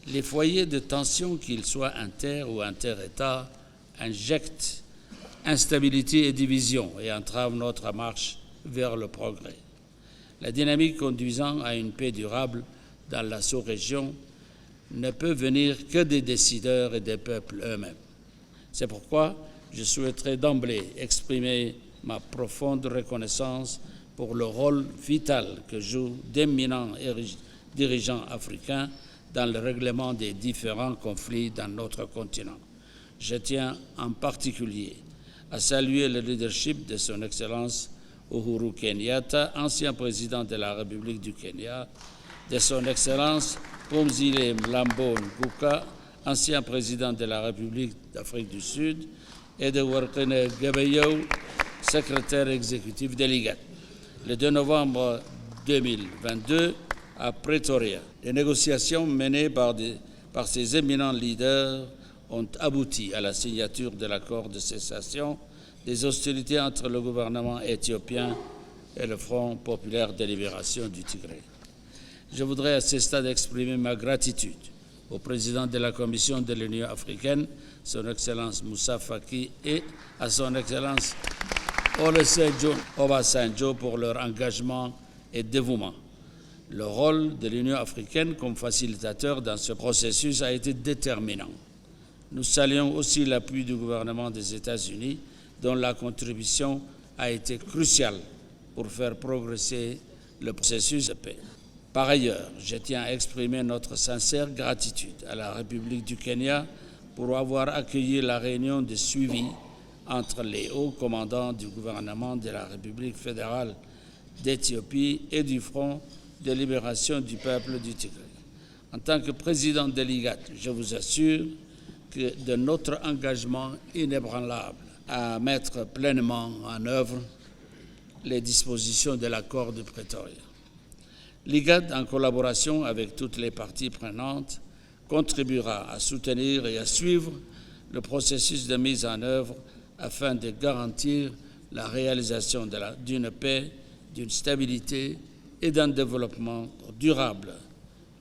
Les foyers de tension, qu'ils soient inter- ou inter-États, injectent instabilité et division et entravent notre marche vers le progrès. La dynamique conduisant à une paix durable dans la sous-région ne peut venir que des décideurs et des peuples eux-mêmes. C'est pourquoi je souhaiterais d'emblée exprimer ma profonde reconnaissance pour le rôle vital que jouent d'éminents dirigeants africains dans le règlement des différents conflits dans notre continent. Je tiens en particulier à saluer le leadership de son Excellence Uhuru Kenyatta, ancien président de la République du Kenya, de son Excellence Phumzile Mlambo Nguka, ancien président de la République d'Afrique du Sud, et de Workene Gebeyehu, secrétaire exécutif de l'IGAD. Le 2 novembre 2022, à Pretoria, les négociations menées par ces éminents leaders ont abouti à la signature de l'accord de cessation des hostilités entre le gouvernement éthiopien et le Front populaire de libération du Tigré. Je voudrais à ce stade exprimer ma gratitude au président de la Commission de l'Union africaine, son Excellence Moussa Faki, et à son Excellence Olusegun Obasanjo pour leur engagement et dévouement. Le rôle de l'Union africaine comme facilitateur dans ce processus a été déterminant. Nous saluons aussi l'appui du gouvernement des États-Unis, dont la contribution a été cruciale pour faire progresser le processus de paix. Par ailleurs, je tiens à exprimer notre sincère gratitude à la République du Kenya pour avoir accueilli la réunion de suivi entre les hauts commandants du gouvernement de la République fédérale d'Éthiopie et du Front de libération du peuple du Tigré. En tant que président de l'IGAD, je vous assure de notre engagement inébranlable à mettre pleinement en œuvre les dispositions de l'accord de Pretoria. L'IGAD, en collaboration avec toutes les parties prenantes, contribuera à soutenir et à suivre le processus de mise en œuvre afin de garantir la réalisation d'une paix, d'une stabilité et d'un développement durable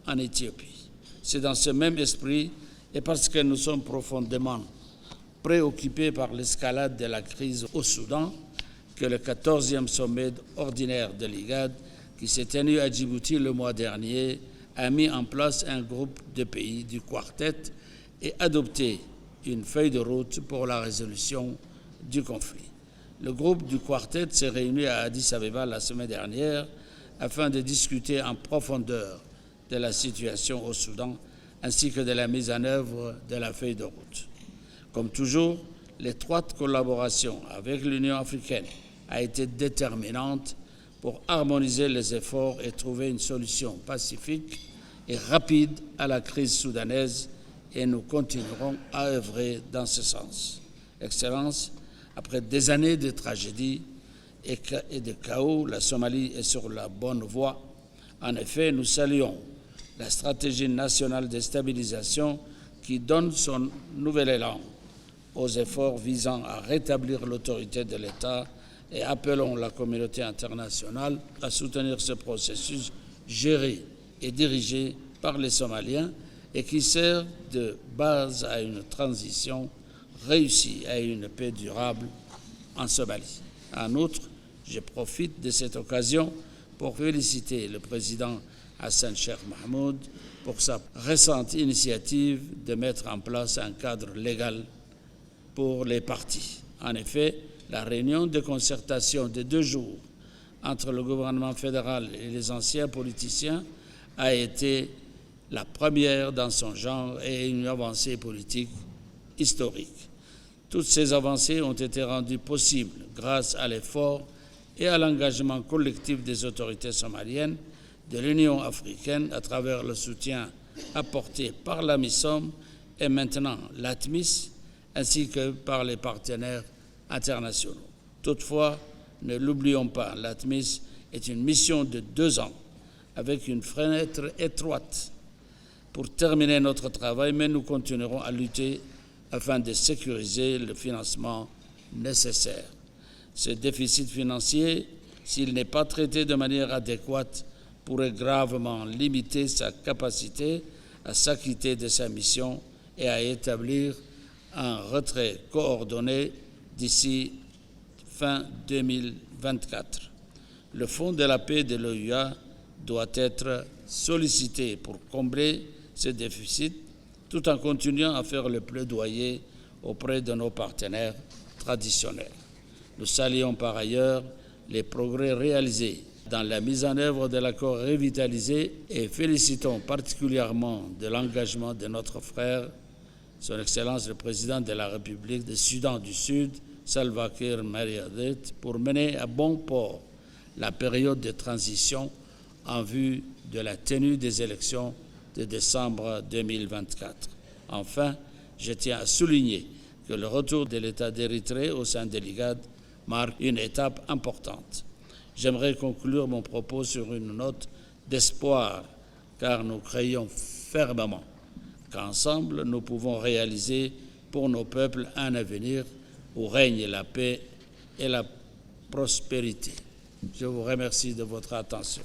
en Éthiopie. C'est dans ce même esprit et parce que nous sommes profondément préoccupés par l'escalade de la crise au Soudan que le 14e sommet ordinaire de l'IGAD, qui s'est tenu à Djibouti le mois dernier, a mis en place un groupe de pays du Quartet et adopté une feuille de route pour la résolution du conflit. Le groupe du Quartet s'est réuni à Addis Abeba la semaine dernière afin de discuter en profondeur de la situation au Soudan ainsi que de la mise en œuvre de la feuille de route. Comme toujours, l'étroite collaboration avec l'Union africaine a été déterminante pour harmoniser les efforts et trouver une solution pacifique et rapide à la crise soudanaise, et nous continuerons à œuvrer dans ce sens. Excellence, après des années de tragédie et de chaos, la Somalie est sur la bonne voie. En effet, nous saluons la stratégie nationale de stabilisation qui donne son nouvel élan aux efforts visant à rétablir l'autorité de l'État et appelons la communauté internationale à soutenir ce processus géré et dirigé par les Somaliens et qui sert de base à une transition réussie à une paix durable en Somalie. En outre, je profite de cette occasion pour féliciter le président Hassan Sheikh Mahmoud pour sa récente initiative de mettre en place un cadre légal pour les partis. En effet, la réunion de concertation de 2 jours entre le gouvernement fédéral et les anciens politiciens a été la première dans son genre et une avancée politique historique. Toutes ces avancées ont été rendues possibles grâce à l'effort et à l'engagement collectif des autorités somaliennes, de l'Union africaine à travers le soutien apporté par l'AMISOM et maintenant l'ATMIS, ainsi que par les partenaires internationaux. Toutefois, ne l'oublions pas, l'ATMIS est une mission de 2 ans avec une fenêtre étroite pour terminer notre travail, mais nous continuerons à lutter afin de sécuriser le financement nécessaire. Ce déficit financier, s'il n'est pas traité de manière adéquate, pourrait gravement limiter sa capacité à s'acquitter de sa mission et à établir un retrait coordonné d'ici fin 2024. Le Fonds de la paix de l'OUA doit être sollicité pour combler ce déficit tout en continuant à faire le plaidoyer auprès de nos partenaires traditionnels. Nous saluons par ailleurs les progrès réalisés dans la mise en œuvre de l'accord revitalisé et félicitons particulièrement de l'engagement de notre frère, Son Excellence le Président de la République du Soudan du Sud, Salva Kiir Mayardit, pour mener à bon port la période de transition en vue de la tenue des élections de décembre 2024. Enfin, je tiens à souligner que le retour de l'État d'Érythrée au sein de l'IGAD marque une étape importante. J'aimerais conclure mon propos sur une note d'espoir, car nous croyons fermement qu'ensemble, nous pouvons réaliser pour nos peuples un avenir où règne la paix et la prospérité. Je vous remercie de votre attention.